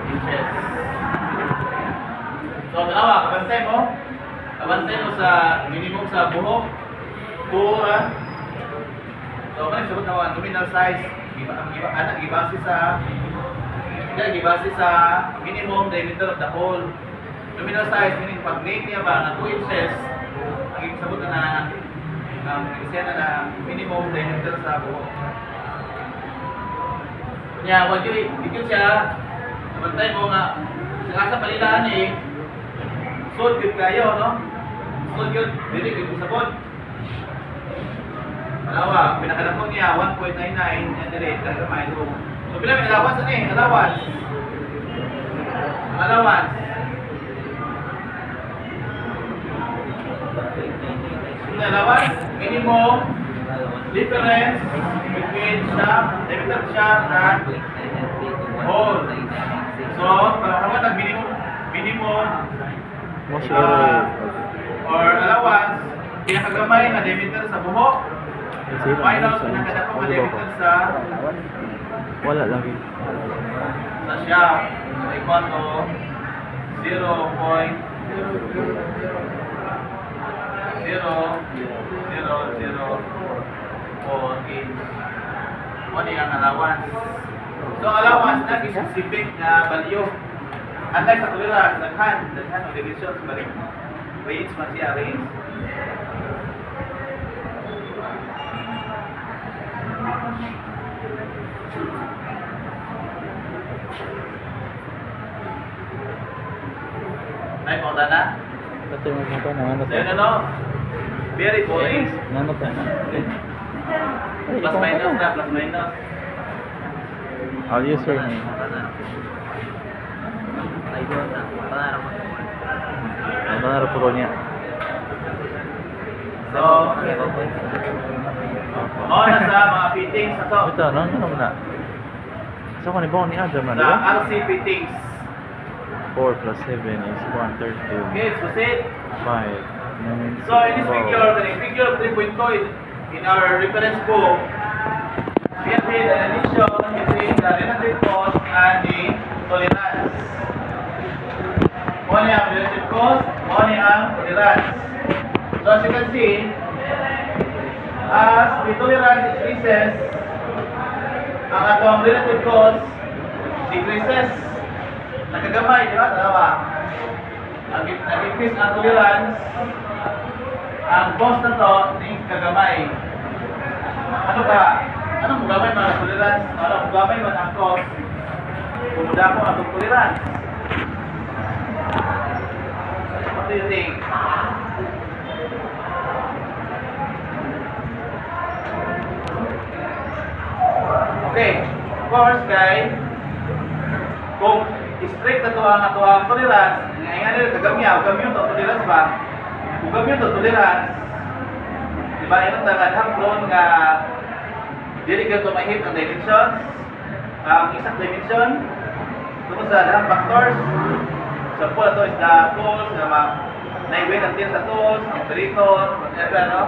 inches. So, dalawa, kabantay mo sa minimum sa buhok, pura. So, manisabot na nominal size, gibase sa minimum diameter of the hole. Nominal size, meaning pag late niya ba na 2 inches, ang isabot na minimum diameter sa buhok. Kaya, wag yun siya, bantay mo nga, sa palilaan sud yun kayo, no? Sud yun, dili yun sabot. Alawa, pinakadakon niya, 1.99, yan dili, kagamay ito. So, pila may allowance allowance. Allowance. Allowance, minimum difference between shaft, diameter shaft and hole. So, para hamat ang minimum or allowance, pinakagamay na diameter sa buhok, minus pinakadakong na diameter sa wala lagi sa shaft. So, equal to 0.0004 inch. Ano yung allowance? So, allowance na specific na value. Unlike sa tolerance, daghan o division sa balik. Range man siya, range. Ay, pauta na? ito yung mga na So, yun very boring. nanot na Plus minus na, plus minus. I'll use your name. Ano na rapuro niya? So, na sa mga fittings na to. Ito, ano na? So, kanibang ni Adam na, di Sa ba? RC fittings. 4 plus 7 is 132. Okay, proceed. 5. So, in this figure, the figure 3.2 in our reference book, we have made an addition between the relative cost and the tolerance. One ang relative cost, one ang tolerance. So, as you can see, as the tolerance increases, ang atong relative cost decreases. Nakagamay, di ba? Dalawa. Nag-increase ang tolerance, ang cost na to, kagamay. Ano ka? Anong gamay man ang tolerance? Anong gamay man ang cost? Kumuda ko ang tolerance. What do you think? Okay. Of course, guys, kung strict na to ang tolerance, ngayon nila kagamyaw to tolerance ba? Kung gamyaw to tolerance, diba yung tagad prone nga dili ka to mahit ang dimensions, ang isang dimension tungkol sa dahang factors. Example ito is the tools na naiwin ang sa tools, ang operator, whatever, no?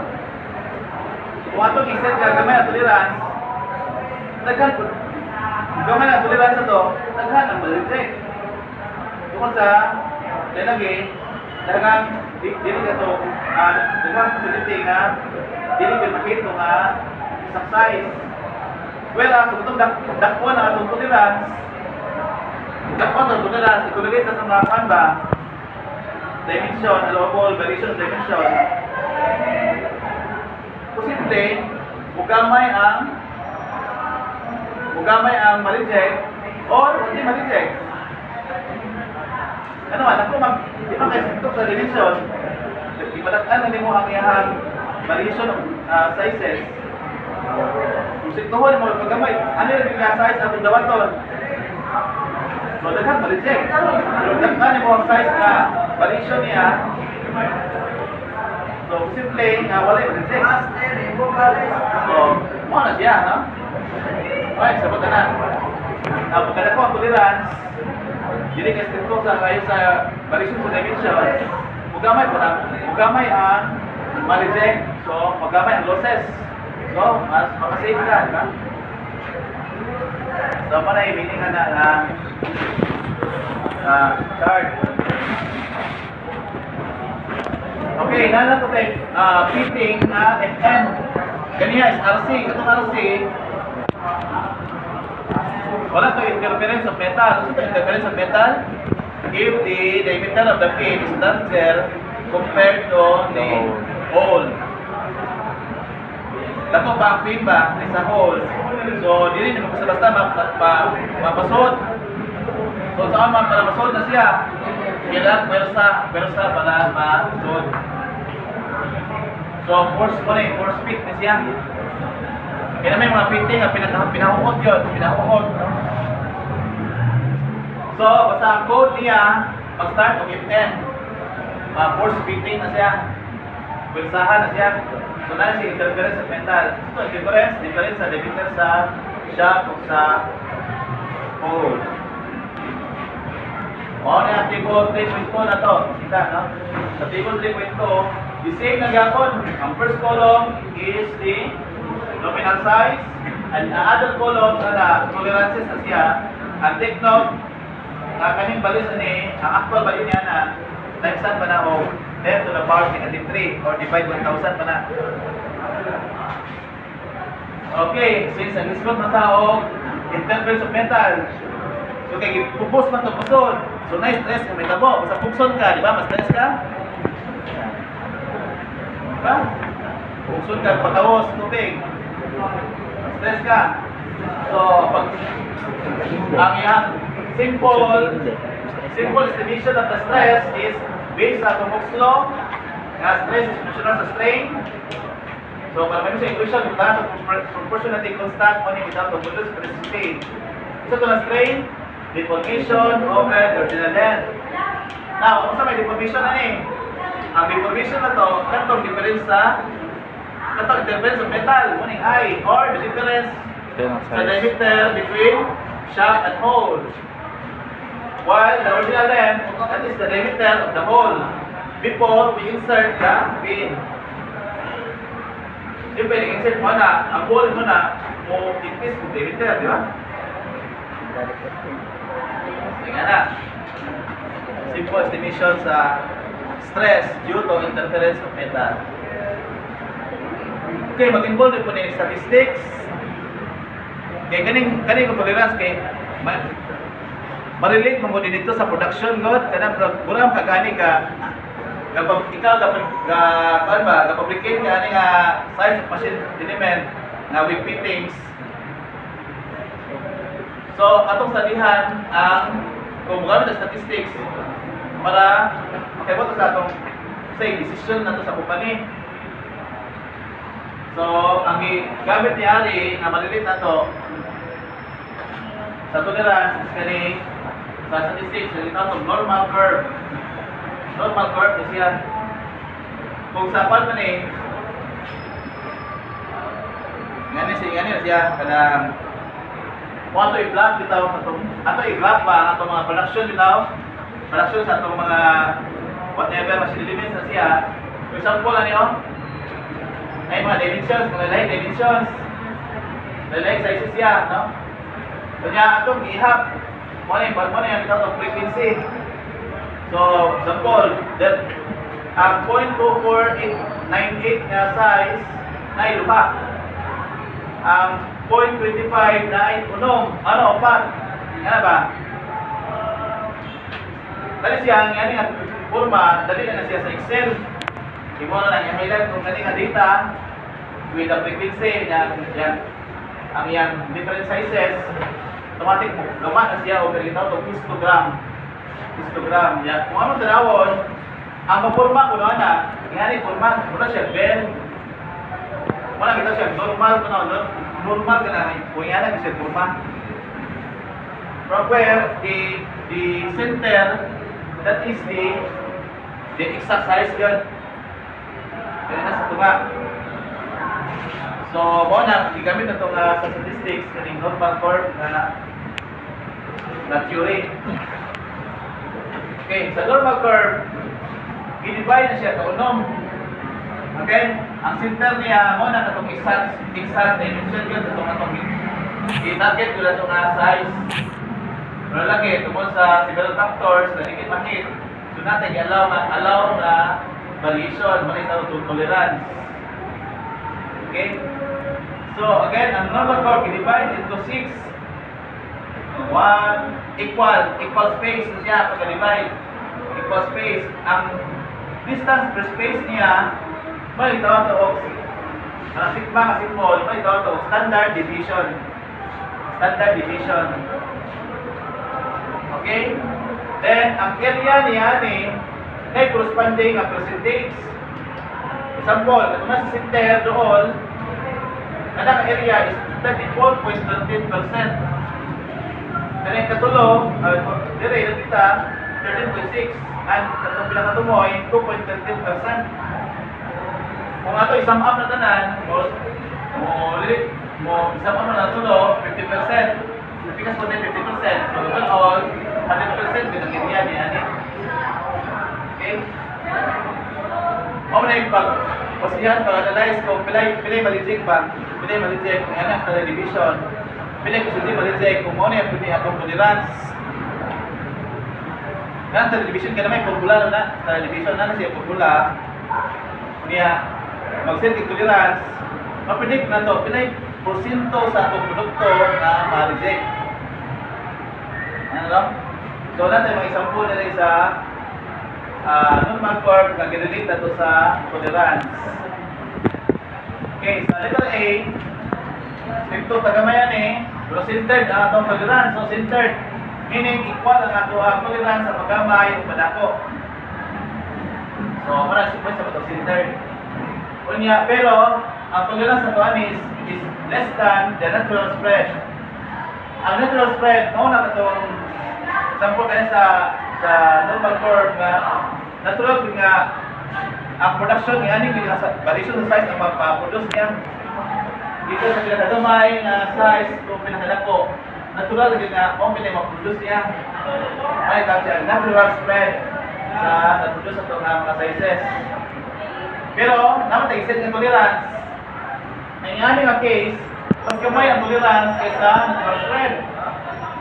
Kung atong iset ka gamay ang tolerance, daghan po gamay ang tolerance na to, daghan ang ma-reject. Tungkol sa lagi, daghang dili ka to daghang facility nga dili ka makita nga isang size. Well, kung itong dakwan na itong tolerance, i-correlate na sa mga kan ba? Dimension, allowable, variation dimension. Posible, mugamay ang ma-reject or hindi ma-reject. Ano man, ako di ba kayo sintok sa dimension, ipadatan na mo ang iyahang variation of sizes. Kung siktuhon mo paggamay, ano yung size at yung dawaton? So, daghan ma-reject. Pero daghan mo ang size na variation niya. So, simple nga wala yung ma-reject. So, mo na siya, no? Okay, sabot na. Pagkada ko ang tolerance, hindi ka stricto sa kayo sa variation sa dimension, mugamay ang ma-reject So, magamay ang losses. So, mas makasave ka, di ba? So, para i-meaning na chart. Okay, nana to tayo. Fitting na FN. Ganyan is RC. Itong RC, wala to interference of metal. Ano to interference of metal? If the diameter of the pin is larger compared to the hole. Dako ba ang pin ba sa hole? So, dili naman basta mapasod. So, saan man para masod na siya? Kailangan pwersa para masod. So, force fit na siya. Kaya may mga fitting na pinahukot yun. Pinahukot. So, basta ang code niya, mag-start o if-end. Force fitting na siya. Pwersahan na siya. So, na siya interference sa metal. Ito, difference sa diameter sa shaft o sa hole. O, na table 3.2 na to. Kita, no? Sa table 3.2, the same na gapon. Ang first column is the nominal size. And ang other column na tolerances na siya. Ang take note, kaning balis ni, ang actual value niya na times pa na o 10 to the power negative 3 or divide 1,000 pa na. Okay, since ang isgot na tao, interference of metal. So, kaya pupus man ito pusod. So, na-stress ka, may tabo. Basta pukson ka, di ba? Mas-stress ka? Diba? Pukson ka, patawos, tubig. Stress ka. So, pag ang iyang simple estimation of the stress is based sa Atomo's law. Na stress is proportional sa strain. So, para may sa equation, punta sa proportionality constant money without the modulus precipitate. Isa ito na strain, deformation over the original length. Now, kung sa may deformation na eh, ang deformation na to, katong difference sa katong interference of metal, muning I, or the difference sa diameter between shaft and hole. While the original length, that is the diameter of the hole before we insert the pin. Siyempre, insert mo na, ang hole mo na, mo increase yung diameter, di ba? Tingnan na. Simple estimation sa stress due to interference of metal. Okay, mag-involve po na yung statistics. Okay, kaning kong tolerance kay ma-relate mo din ito sa production god kanang buram kagani ka kapag ikaw ga-fabricate ka ani nga size of machine element nga with fittings. So, atong salihan ang kung gamit ang statistics para makibot sa atong say decision nato sa company. So, ang gamit ni Ari nga maliliit na to sa tolerance is kani sa statistics na itong normal curve. Normal curve na siya. Kung sa pan man eh, ngani na siya kanang ato i-block bitaw ato i-block ba ato mga production bitaw production sa atong mga whatever machine elements na siya. For example ano ay mga dimensions, mga like sizes siya, no? Kanya atong ihap mo na yung bitaw ng frequency. So, example, that ang 0.2498 na size na iluha. Ang 0.25 na unom, upat. Ano ba? Dali siya, ang yan nga forma, dali na siya sa Excel. Imo na lang, i-highlight kung kani nga data with the frequency, ang yang different sizes, automatic mo, lumat na siya o ganito ito, histogram. Histogram. Yan. Kung anong tanawon, ang maporma ko na, ingani forma, muna siya, bell. Muna kita siya, normal ko na, normal ka na, kung yan siya forma. From where the center, that is the exact size yun. Yan na sa tunga. So, muna, gigamit na itong sa statistics, kaning normal curve na theory. Okay, sa normal curve, i-divide na siya, kaunom. Okay? Ang center niya mo na katong exact dimension yun katong i-target ko na itong size. Pero lagi, tungkol sa several factors na hindi makit. So natin allow na variation, mali sa tolerance. Okay? So again, ang normal curve i-divide into 6. Equal space siya pagka-divide. Equal space. Ang distance per space niya, may tawag ito sigma kasi small, may tawag ito standard deviation. Standard deviation. Okay? Then, ang area niya may corresponding na percentage. Example, kung nasa center doon, ang area is 34.13%. Then, yung katulong, dire, nakita, 13.6. And katong pinakatumoy, 2.13%. Kung ato isang up na tanan, isang up na tulo, 50%. Napikas po na 50%. So, all, 100% din ang area niya. Okay? O na yung pag-pasihan, pag-analyze kung pilay malijik ba? Pilay malijik, kung yan ang standard division. Pilay kung hindi malijik, kung ano yung pili atong tolerance. Yan, standard division ka na may formula na. Standard division na siya formula. Niya, mag-set yung tolerance. Ma-predict na to, pilay porsyento sa atong produkto na ma-reject. Ano lang? So, natin mag-example na rin sa normal curve na ginelate na to sa tolerance. Okay, sa letter A, ito tagamayan pero centered ang atong tolerance. So, centered, meaning equal ang atong tolerance sa pagkamay o padako. So, marang sequence sa atong centered. Kunya, pero, ang tolerance na ito is less than the natural spread. Ang natural spread, na itong example kaya sa normal curve na natural nga ang production nga ani variation sa size ang mapaproduce niya dito sa pinakagamay na size kung pinakadako natural nga kung maproduce niya ay tawag siya natural spread sa na-produce ato nga mga sizes. Pero naman tayo-set ng tolerance may nga nga case mas kamay ang tolerance kaysa natural spread.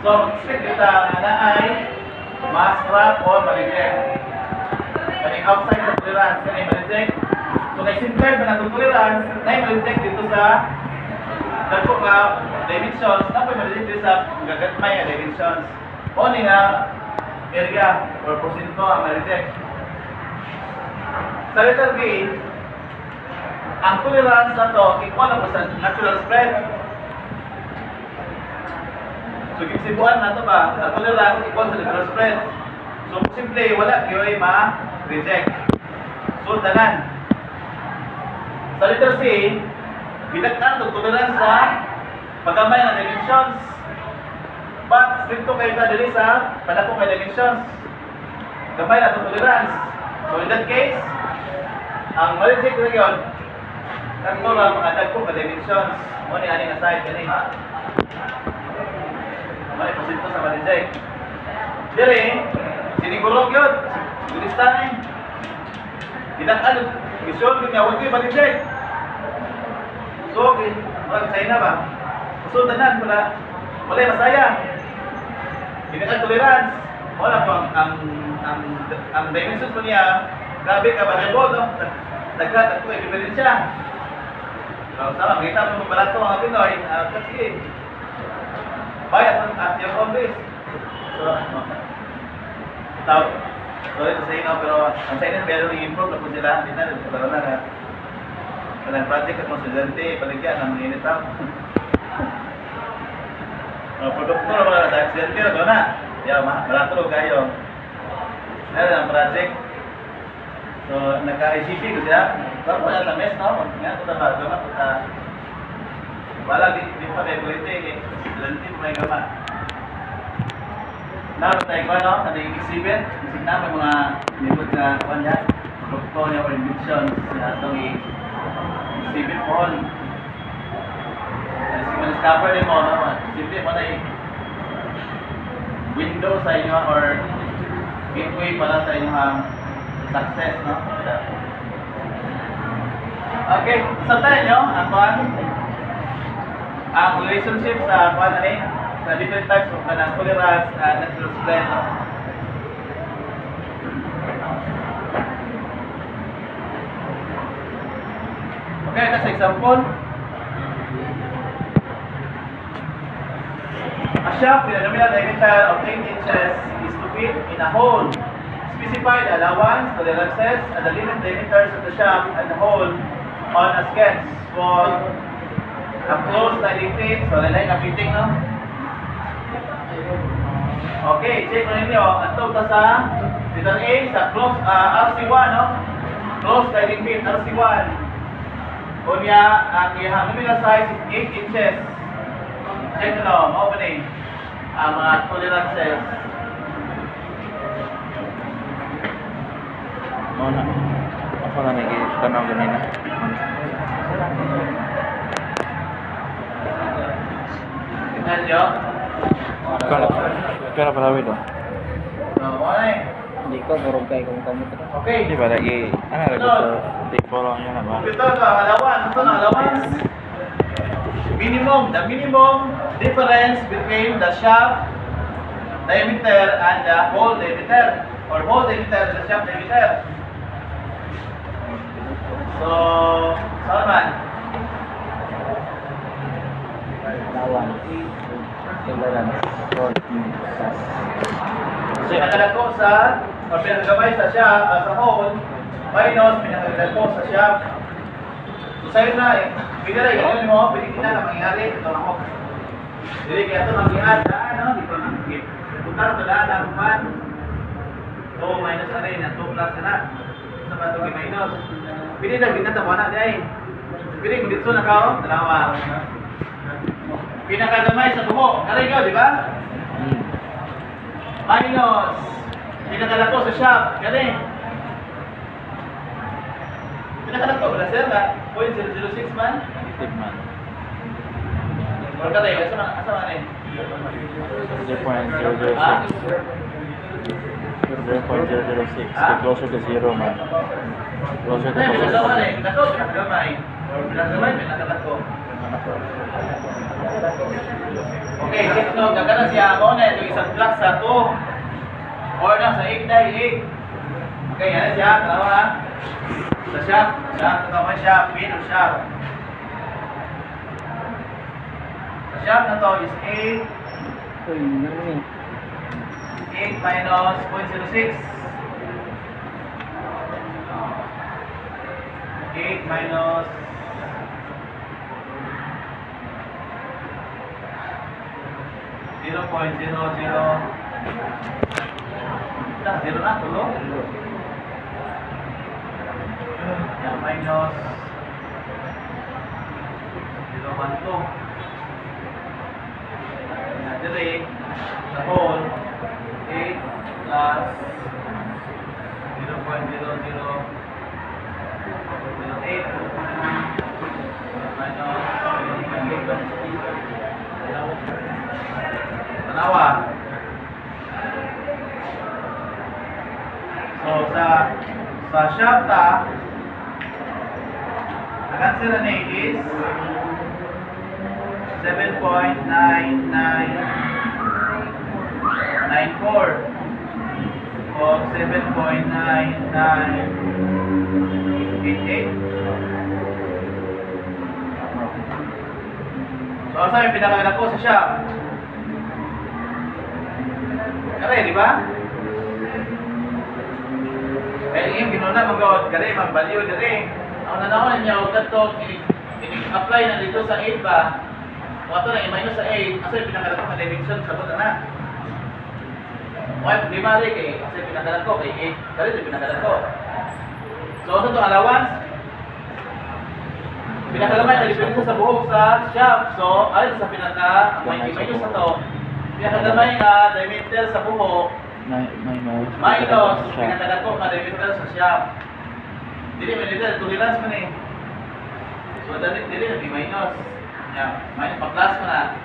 So mag-expect kita na ay mass scrap o ma-reject. Kaning outside sa tolerance, kanay ma-reject. So kay centered ba na tolerance, na ma-reject dito sa dagko nga dimensions, na po ma-reject dito sa gagatmay nga dimensions. O ni nga area or porsyento ang ma-reject. Sa letter B, ang tolerance na to equal na po sa natural spread. So, gipsibuan na ito ba? Ang tolerance equal sa natural spread. So, simple, wala kayo ma-reject. So, tanan. Sa letter C, binagtan itong tolerance sa pagkamay ng dimensions. But, stricto kayo na dili sa padako may dimensions. Kamay na itong tolerance. So, in that case, ang ma-reject na yun, kanto lang mga dagko ka dimensions. O ni aning aside kanina. May porsyento sa ma-reject. Dire, sinigurog yun. Gulistan eh. Tinang gisyon yun nga, huwag kayo ma-reject. So, marang China ba? Kasundanan, wala masaya. Tinang tolerance. Wala po, ang dimensions po niya, grabe ka ba rebol, no? Nagkat ako, i-different siya. So, sama, makita mo balato ang Pinoy, kasi, bayad at your own risk. So, sorry to say no, pero ang China meron i-improve na po sila. Hindi na rin, pero na kanang project at mga estudyante, paligyan ng mga init lang. Produkto na mga sa estudyante, ito na. Yan, barato kayo. Meron ang project. So, nagka-ICP ko siya. Bago na sa mes, no? Nga, ito na ba? Wala, di pa kayo bulite. Estudyante po may gama. Naroon tayo ko, no? Sa exhibit. Isip na may mga nipot na kanya. Produkto niya or inventions na itong exhibit po. Kasi kung discover din mo, no? Simple mo na window sa inyo or gateway para sa inyong success, no? Okay, sabtahan nyo ang relationship sa sa different types of tolerance and natural spread. No? Okay, that's example. A shaft with a nominal diameter of 8 inches is to fit in a hole. Specify the allowance, tolerances, and the limit diameters of the shaft and the hole on a sketch for a closed sliding fit. So, lalay na fitting, no? Okay, check mo ninyo. Ito ta sa letter A sa close RC1, no? Closed sliding fit, RC1. Kunya, ang iyang nominal size is 8 inches. Check nyo, opening. Ang mga tolerances. Mana? Ako na nagtanaw ganina. Tingnan nyo. Pero pala ito. So, ano eh? Hindi ko, murong kayo kung kamo ito. Okay. Hindi ba lagi, ano lagi sa tipo lang yan naman. Ito ang allowance. Ito ang allowance. The minimum difference between the shaft diameter and the hole diameter. Or hole diameter and the shaft diameter. So, Salman. Lawan. Tolerance. For sas. So, pinakalag ko sa, or pinakagabay sa hole, minus pinakagagal ko sa shaft. So, sa'yo na eh. Pwede rin, ganyan mo, pwede na na mangyari. Ito ako. Hindi kaya ito mangyari. Ano? Dito na. Punta ito na ng 1. 2 minus na rin. 2 plus na. Sa ba ito minus. Pwede na, ginatawa na dahil. Pwede, kung dito na kao, dalawa. Pinakagamay sa buho. Karay ko, di ba? Minus. Pinakalag ko sa shaft. Karay. Pinakalag ko, wala sir ba? 0.006 man? Tip man. Or karay, asa man eh? 0.006. Ah? 0.006. Closer to 0 man. Closer to Ay, pinakagamay positive. eh. Pinakagamay. Pinakagamay, pinakalag ko. Okay, check no, gagana siya ako na ito isang block sa 2 or na sa 8 dahil 8. Okay, yan siya, dalawa. Sa shaft, tatawa shaft, pin or shaft. Sa shaft na to is 8. Uy, naman eh. 8 minus 0.06. 8 minus 0.00. Zero na, tulo. Yan, minus 0.12. Yan, dire, sa whole, 8 plus 0.0008 minus 0.8. Tanawa. So sa shafta, ang answer na is 7.9994 o 7.9988. So asa yung pinakagalak ko sa shaft? Kare, di ba? Kaya yung ginuna mag-gawad kare, mag-value dire. Ang nanahon niya, huwag ito, apply na dito sa 8 ba? Kung ito na, i-minus sa 8, asa yung pinakalat ko na dimension sa buta na. Okay, problema rin kay, asa yung pinakalat ko, kay 8, kare yung pinakalat ko. So, ito itong allowance. Pinakalamay na diferensya sa buhok sa shaft. So, alin sa pinaka-minus na to. Pinakagamay na diameter sa buhok minus pinakagat ko na diameter sa shaft. Dili man dito tolerance man eh. So dili na minus. Yeah, minus pa plus mo na.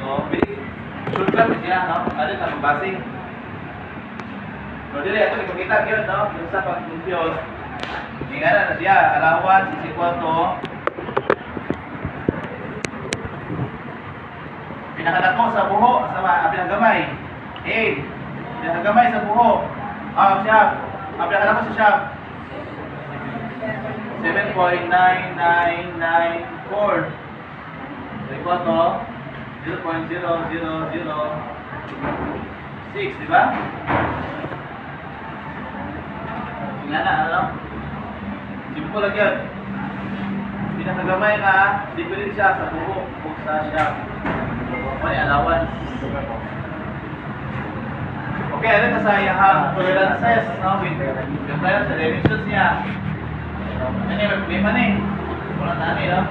So bili shortcut siya no. Alin ka magbasing. So dili ato ikita gyud no, yung sa pag-compute. Tingnan na siya. Allowance is equal to pinakalat mo sa buho, sa pinanggamay. 8. Pinanggamay sa buho. Shop. Pinakalat mo sa shop. 7.9994. So, equal to 0.0006, di ba? Tingnan na, ano? Simple lang yan. Pinakagamay na diferensya sa buho o sa shop. May allowance. Okay, ano ka sa iyahang tolerances, no? With compliance sa dimensions niya. Ano yung may problema na eh. Wala na no?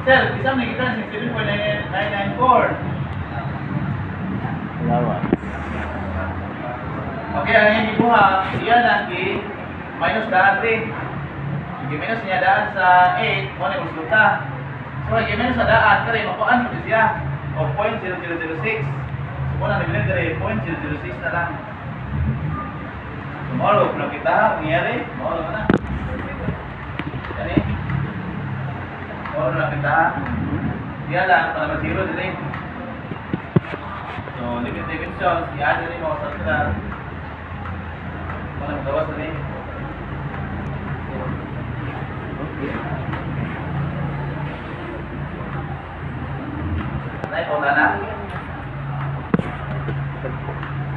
Sir, isang nagkita sa 7.994. Lawan. Okay, ang yung ibuha, iyan lagi minus dati. Yung minus niya daan sa 8, mo na yung resulta. So, yung minus sa daan, kaya mapuan ko siya. O 0.0006. So, kung na nabilin kaya 0.006 na lang. Tomorrow, kung nakita, nangyari, tomorrow na. Yan eh. Tomorrow nakita. Yan lang, para mag-zero din eh. So, limit dimensions, i-add din mo sa sila. Kung nagdawas na eh. Nay, punta na.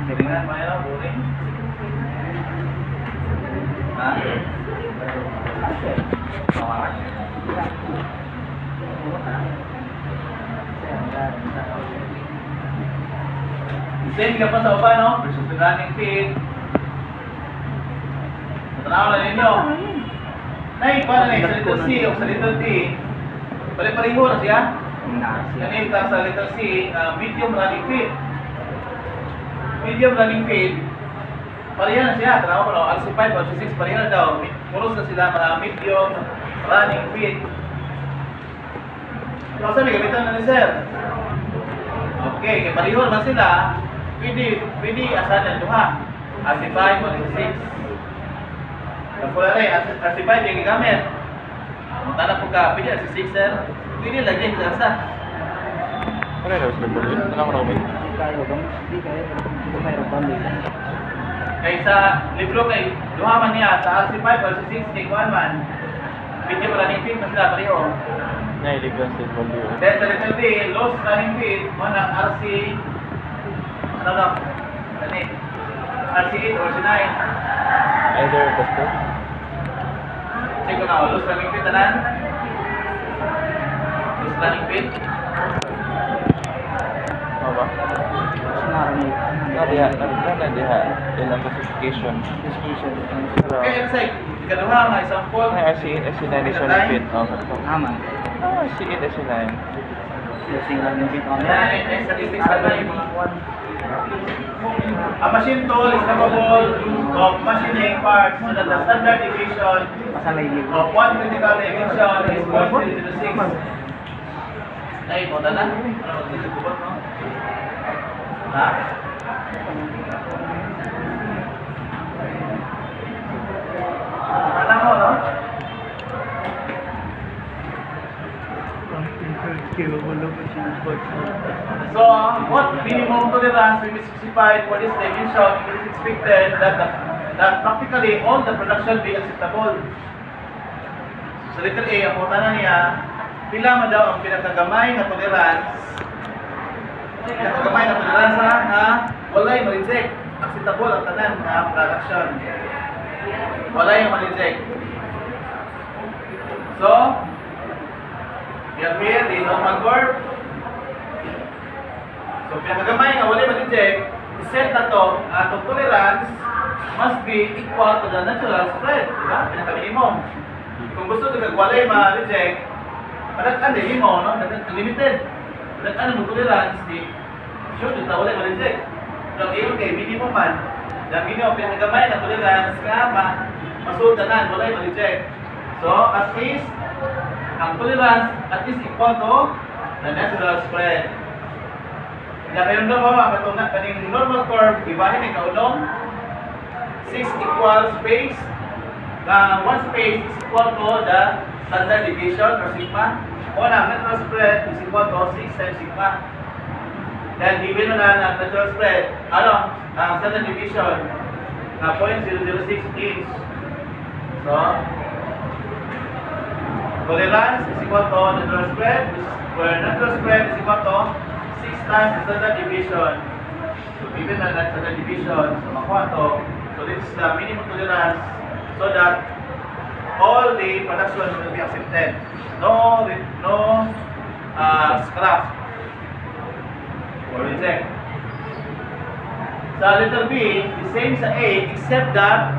Tingnan mo yun, boring. Ha? Same ka pa sa baba, no? Versus the running feet. Matanaw na ninyo. Nay, paano na sa little C o sa little D? Pare-pareho na siya. Ganito sa little C, medium running feet. Medium running feet. Pareho na siya. Tanaw ko, no? RC5 o RC6, pareho na daw. Puros na sila mga medium running feet. So, sabi, gamitan na ni sir. Okay, kaya pareho naman sila. Pwede asan na ito ha. RC5 o RC6. Kapula rin, RC5 yung gigamit. Magtala po ka, pwede RC6 sir. Pwede lagi sa asa. Ano yung sa bulit? Anong roaming? Di kayo bambil. Kaya sa libro kay duhaman niya sa RC5 o RC6, take 1 man. Video running feet na sila pareho. Nailigyan sa value. Then sa little D, lost running feet, mga RC, ano lang, RC8 or RC9. Either basta. Check ko na, lost running feet na lost running feet. Ano ba? Sinarang Diha. Ilang classification. Okay, inside, ikaduha nga example. Ay, SC8, SC9 is only fit. Aman. SC8, SC9. Using lang yung bit on Yan, statistics na tayo. A machine tool is capable of machining parts so that the standard deviation Pasalay yung of one critical dimension is 0.006. Ay, punta na. Ano, magkikubot, no? Ha? Alam mo, no? So, what minimum tolerance will be specified for this dimension? It is expected that practically all the production be acceptable. So, sa letter A, ang punta na niya, pila man daw ang pinakagamay na tolerance. Pinakagamay na tolerance na walay ma-reject. Acceptable ang tanan na production. Walay ang ma-reject. So, we have here the normal curve. So, pinakagamay nga walay ma-reject, set na to, atong tolerance must be equal to the natural spread. Diba? Pinaka-minimum. Kung gusto nyo walay ma-reject, padagan din mo, no? Limited. Padagan mo tolerance, sure, dito walay ma-reject. Pero yung kay minimum man, the minimum pinakagamay na tolerance nga masultanan, walay ma-reject. So, at least, ang tolerance at least equal to the natural spread. Kaya kayo mo, kaning normal curve, ibahin ng kaulong, 6 equal space, one space is equal to the standard deviation or sigma. Una, natural spread is equal to 6 times sigma. Then given mo na ang natural spread, ang standard deviation na 0.006 inch. So, tolerance is equal to natural spread, where natural spread is equal to 6 times the standard deviation. So, given na standard deviation, so makuha to. So, this is the minimum tolerance so that all the production will be accepted. No scrap or reject. Sa letter B, the same sa A, except that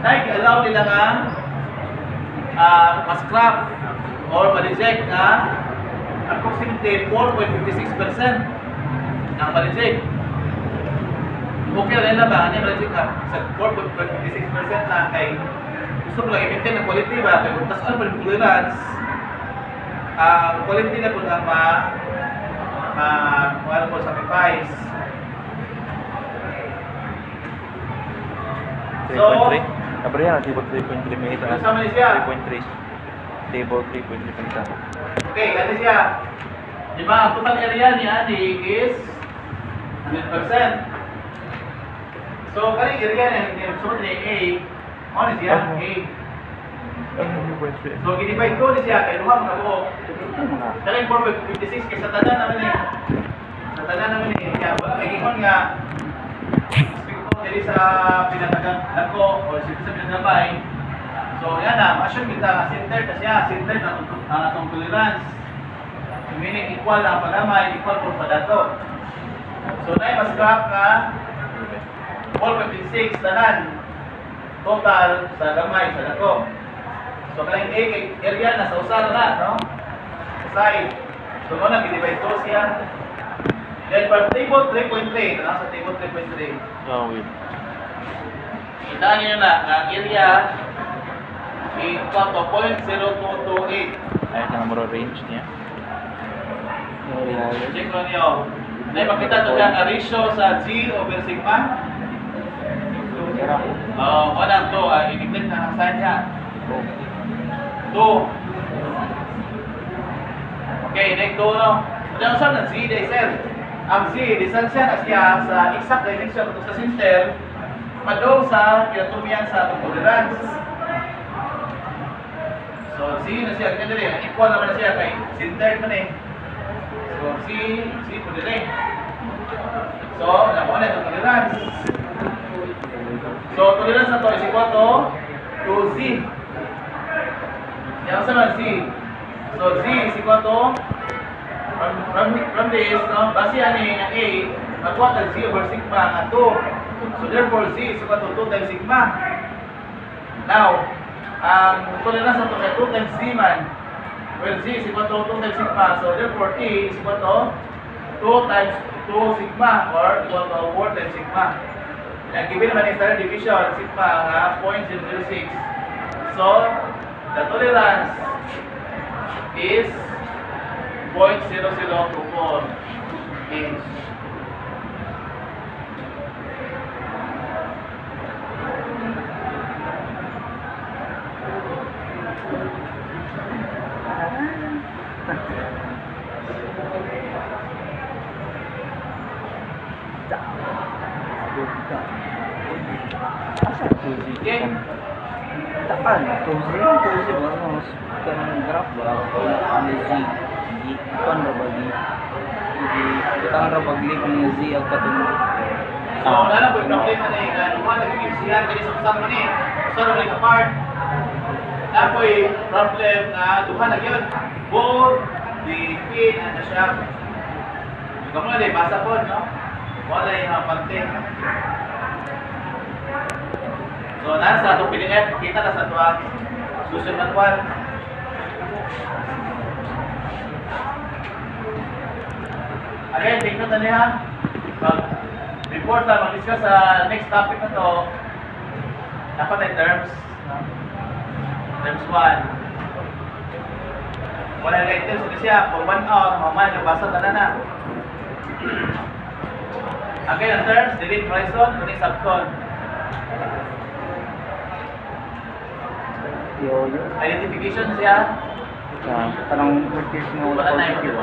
nag-allow nila nga ma-scrap or ma-reject na approximately 4.56% ang ma-reject. Okay rin na ba? Ano yung ma-reject ka? Sa 4.56% na kay gusto ko lang i-maintain ang quality ba? Kaya kung tas ano pa yung tolerance, quality na po ang ano po sacrifice. So, 3.3. Kabar yan, table 3.3 minutes. Kasama niya siya. 3.3. Table 3.3 minutes. Okay, ganito siya. Di ba, ang total area ni Ani is 100%. So, kaling area niya, sumunod niya A, ano siya? A. So, ginibay ko ni siya, kaya luha mga buo. Kaling 4.56, kaya sa tanan naman eh. Sa tanan naman eh. Kaya, may ingon nga, dili sa pinatagang dako o sa pinagabay. So yan na, assume kita nga centered na siya, centered na atong tolerance. Meaning equal na pagamay, equal po pa dato. So na mas graph nga 4.56 tanan total sa gamay sa dako. So kaling A area na sa usa na, no? Side. So mo na gidivide to siya. Then for table 3.3, sa table 3.3. Oh, wait. Itaan nyo na, ang area equal to 0.0228. Ayun na naman range niya. Check mo niyo. May makita ito ang ratio sa G over sigma. Walang 2. I-declare na ang sign niya. 2. Okay, next 2 no. Kaya saan ang Z day, sir? Ang Z, distansya na siya sa exact dimension ito sa center padong sa kinatumian sa atong tolerance. So, Z na siya, ganyan rin. Equal naman na siya kay centered man eh. So, Z po din eh. So, nakuha na itong tolerance. So, tolerance na ito is equal to Z. Yan sa Z. So, Z is equal to from this, no, base yan eh, ang A, magkuha ka Z over sigma nga 2. So therefore, Z is equal to 2 times sigma. Now, ang tolerance na ito kay 2 times Z man, well, Z is equal to 2 times sigma. So therefore, A is equal to 2 times 2 sigma or equal to 4 times sigma. And given naman yung standard division, sigma nga 0.006. So, the tolerance is 0.0024 inch. Okay. Takan, tuzi ba no? Kanang graph ba? Ano Z? Ikon ra ba di? Kita ra paglip ng Z ang katong. So, wala na po yung problem na yung naman nagiging siya kasi sa usap man eh. So, na rin apart. Na po yung problem na duha na yun. Both the pin and the shaft. Ikaw mo na basa po, no? Wala yung parte. So, nasa itong PDF, kita na sa ito ang solution manual. Again, take note na niya. Before sa mag-discuss sa next topic na to, dapat ay terms. Terms 1. Wala na terms na siya. For 1 hour, mamaya nabasa na na. Again, ang terms, delete horizon, delete subton. Yo. Identification siya. Sa Tanang practice mo Wala na positive. yung